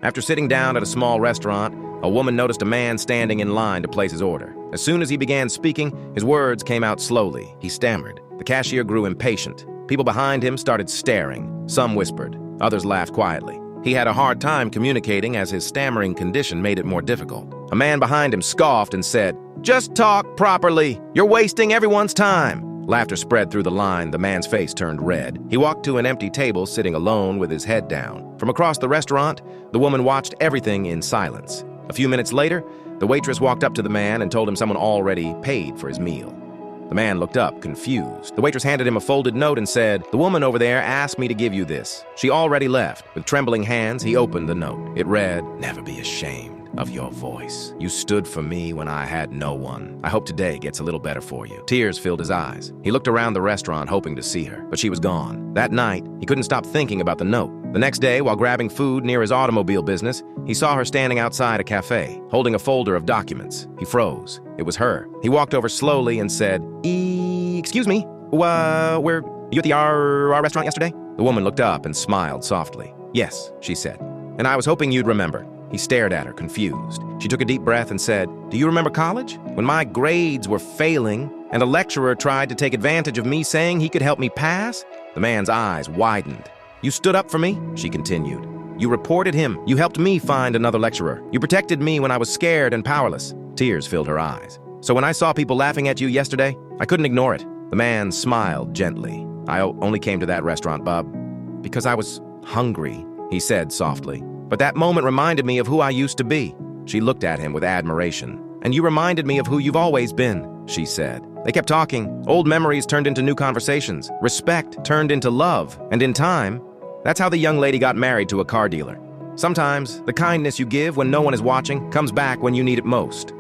After sitting down at a small restaurant, a woman noticed a man standing in line to place his order. As soon as he began speaking, his words came out slowly. He stammered. The cashier grew impatient. People behind him started staring. Some whispered. Others laughed quietly. He had a hard time communicating as his stammering condition made it more difficult. A man behind him scoffed and said, "Just talk properly. You're wasting everyone's time." Laughter spread through the line. The man's face turned red. He walked to an empty table, sitting alone with his head down. From across the restaurant, the woman watched everything in silence. A few minutes later, the waitress walked up to the man and told him someone already paid for his meal. The man looked up, confused. The waitress handed him a folded note and said, "The woman over there asked me to give you this. She already left." With trembling hands, he opened the note. It read, "Never be ashamed of your voice. You stood for me when I had no one. I hope today gets a little better for you." Tears filled his eyes. He looked around the restaurant hoping to see her, but she was gone. That night, he couldn't stop thinking about the note. The next day, while grabbing food near his automobile business, he saw her standing outside a cafe, holding a folder of documents. He froze. It was her. He walked over slowly and said, "Excuse me, were you at our restaurant yesterday?" The woman looked up and smiled softly. "Yes," she said, "and I was hoping you'd remember." He stared at her, confused. She took a deep breath and said, "Do you remember college? When my grades were failing and a lecturer tried to take advantage of me saying he could help me pass?" The man's eyes widened. "You stood up for me?" she continued. "You reported him. You helped me find another lecturer. You protected me when I was scared and powerless." Tears filled her eyes. "So when I saw people laughing at you yesterday, I couldn't ignore it." The man smiled gently. "I only came to that restaurant, Bob, because I was hungry," he said softly. "But that moment reminded me of who I used to be." She looked at him with admiration. "And you reminded me of who you've always been," she said. They kept talking. Old memories turned into new conversations. Respect turned into love. And in time, that's how the young lady got married to a car dealer. Sometimes, the kindness you give when no one is watching comes back when you need it most.